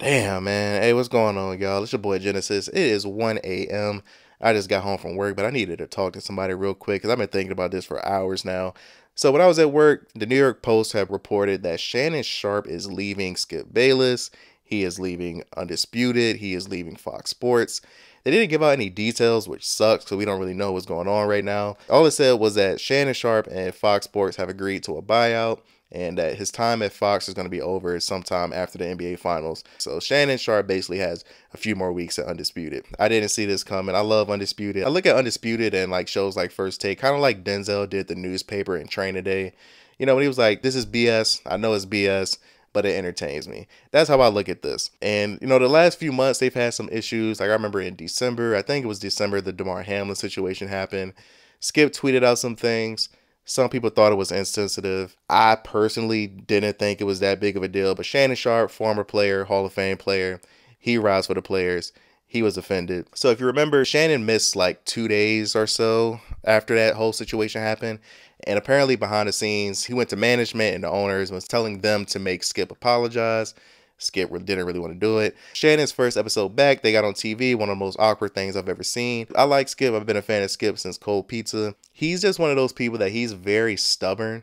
Damn, man. Hey, what's going on, y'all? It's your boy Genesis. It is 1 a.m. I just got home from work, but I needed to talk to somebody real quick because I've been thinking about this for hours now. So when I was at work, the New York Post have reported that Shannon Sharpe is leaving Skip Bayless. He is leaving Undisputed. He is leaving Fox Sports. They didn't give out any details, which sucks because we don't really know what's going on right now. All it said was that Shannon Sharpe and Fox Sports have agreed to a buyout and that his time at Fox is going to be over sometime after the NBA Finals. So Shannon Sharpe basically has a few more weeks at Undisputed. I didn't see this coming. I love Undisputed. I look at Undisputed and like shows like First Take, kind of like Denzel did the newspaper and Training Day. You know, when he was like, this is BS. I know it's BS, but it entertains me. That's how I look at this. And, you know, the last few months, they've had some issues. Like I remember in December, I think it was December, the DeMar Hamlin situation happened. Skip tweeted out some things. Some people thought it was insensitive. I personally didn't think it was that big of a deal, but Shannon Sharpe, former player, Hall of Fame player, he rides for the players. He was offended. So if you remember, Shannon missed like 2 days or so after that whole situation happened. And apparently behind the scenes, he went to management and the owners and was telling them to make Skip apologize. Skip didn't really want to do it. Shannon's first episode back, they got on TV, one of the most awkward things I've ever seen. I like Skip. I've been a fan of Skip since Cold Pizza. He's just one of those people that he's very stubborn.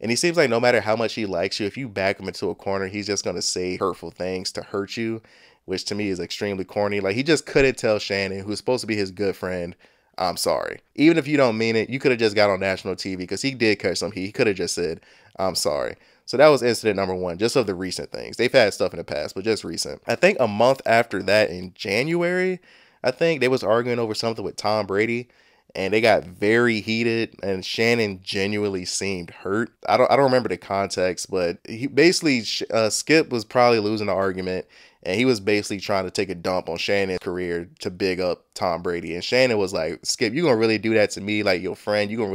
And he seems like no matter how much he likes you, if you back him into a corner, he's just going to say hurtful things to hurt you, which to me is extremely corny. Like he just couldn't tell Shannon, who's supposed to be his good friend, I'm sorry. Even if you don't mean it, you could have just got on national TV because he did catch some heat. He could have just said, I'm sorry. So that was incident number one, just of the recent things. They've had stuff in the past, but just recent. I think a month after that in January, I think they was arguing over something with Tom Brady and they got very heated and Shannon genuinely seemed hurt. I don't remember the context, but he basically Skip was probably losing the argument and he was basically trying to take a dump on Shannon's career to big up Tom Brady. And Shannon was like, Skip, you gonna really do that to me, like your friend? You gonna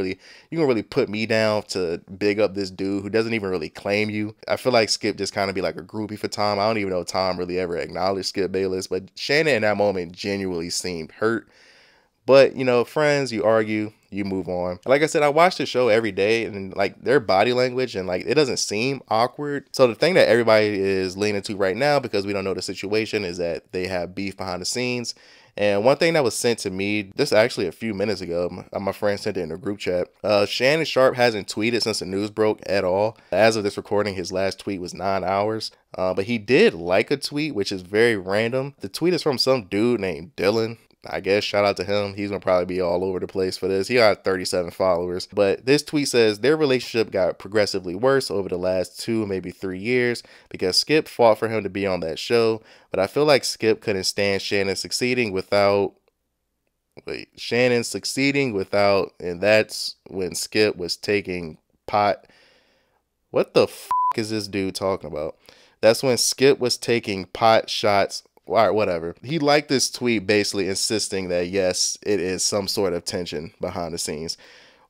really put me down to big up this dude who doesn't even really claim you? I feel like Skip just kind of be like a groupie for Tom. I don't even know if Tom really ever acknowledged Skip Bayless, but Shannon in that moment genuinely seemed hurt. But, you know, friends, you argue, you move on. Like I said, I watch the show every day and like their body language and like it doesn't seem awkward. So the thing that everybody is leaning to right now, because we don't know the situation, is that they have beef behind the scenes. And one thing that was sent to me, this actually a few minutes ago, my friend sent it in a group chat. Shannon Sharpe hasn't tweeted since the news broke at all. As of this recording, his last tweet was 9 hours. But he did like a tweet, which is very random. The tweet is from some dude named Dylan. I guess shout out to him. He's gonna probably be all over the place for this. He got 37 followers. But this tweet says their relationship got progressively worse over the last 2, maybe 3 years because Skip fought for him to be on that show. But I feel like Skip couldn't stand Shannon succeeding without. Shannon succeeding without, and that's when Skip was taking pot. What the f is this dude talking about? That's when Skip was taking pot shots. All right, whatever. He liked this tweet basically insisting that, yes, it is some sort of tension behind the scenes,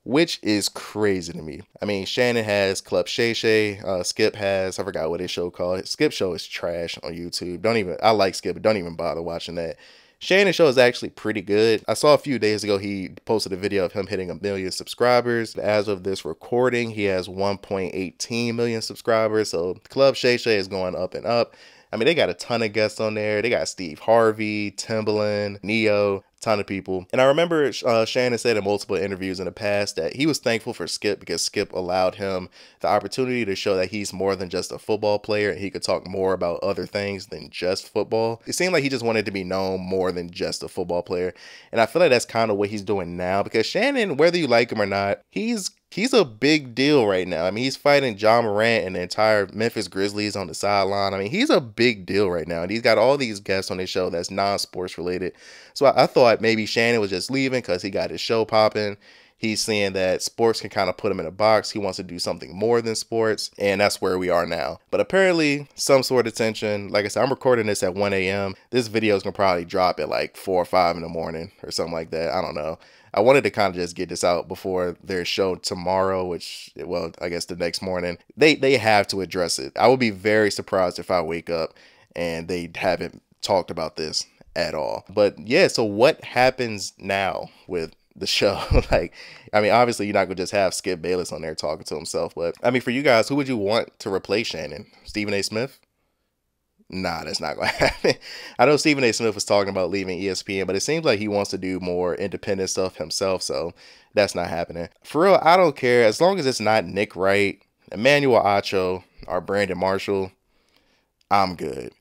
which is crazy to me. I mean, Shannon has Club Shay Shay. Skip has, I forgot what his show called. Skip show is trash on YouTube. I like Skip, but don't even bother watching that. Shannon's show is actually pretty good. I saw a few days ago he posted a video of him hitting 1 million subscribers. As of this recording, he has 1.18 million subscribers. So Club Shay Shay is going up and up. I mean, they got a ton of guests on there. They got Steve Harvey, Timbaland, Neo, ton of people. And I remember Shannon said in multiple interviews in the past that he was thankful for Skip because Skip allowed him the opportunity to show that he's more than just a football player and he could talk more about other things than just football. It seemed like he just wanted to be known more than just a football player. And I feel like that's kind of what he's doing now because Shannon, whether you like him or not, he's a big deal right now. I mean, he's fighting John Morant and the entire Memphis Grizzlies on the sideline. I mean, he's a big deal right now. And he's got all these guests on his show that's non-sports related. So I thought maybe Shannon was just leaving because he got his show popping. He's seeing that sports can kind of put him in a box. He wants to do something more than sports. And that's where we are now. But apparently some sort of tension. Like I said, I'm recording this at 1 a.m. This video is going to probably drop at like 4 or 5 in the morning or something like that. I don't know. I wanted to kind of just get this out before their show tomorrow, which, well, I guess the next morning. They have to address it. I would be very surprised if I wake up and they haven't talked about this at all. But yeah, so what happens now with the show? Like, I mean, obviously you're not gonna just have Skip Bayless on there talking to himself, but I mean, for you guys, who would you want to replace Shannon? Stephen A. Smith? Nah, that's not going to happen. I know Stephen A. Smith was talking about leaving ESPN, but it seems like he wants to do more independent stuff himself, so that's not happening. For real, I don't care. As long as it's not Nick Wright, Emmanuel Acho, or Brandon Marshall, I'm good.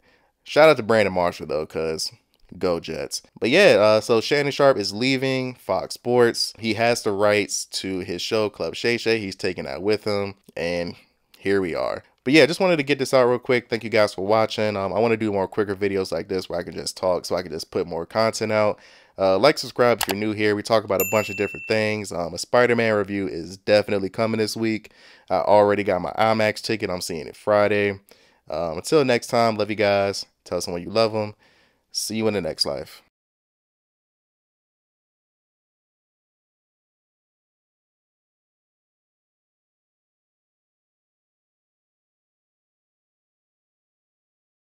Shout out to Brandon Marshall, though, because go Jets. But yeah, so Shannon Sharpe is leaving Fox Sports. He has the rights to his show, Club Shay Shay. He's taking that with him, and here we are. But yeah, just wanted to get this out real quick. Thank you guys for watching. I want to do more quicker videos like this where I can just talk, so I can just put more content out. Like, subscribe if you're new here. We talk about a bunch of different things. A Spider-Man review is definitely coming this week. I already got my IMAX ticket. I'm seeing it Friday. Until next time, love you guys. Tell someone you love them. See you in the next life.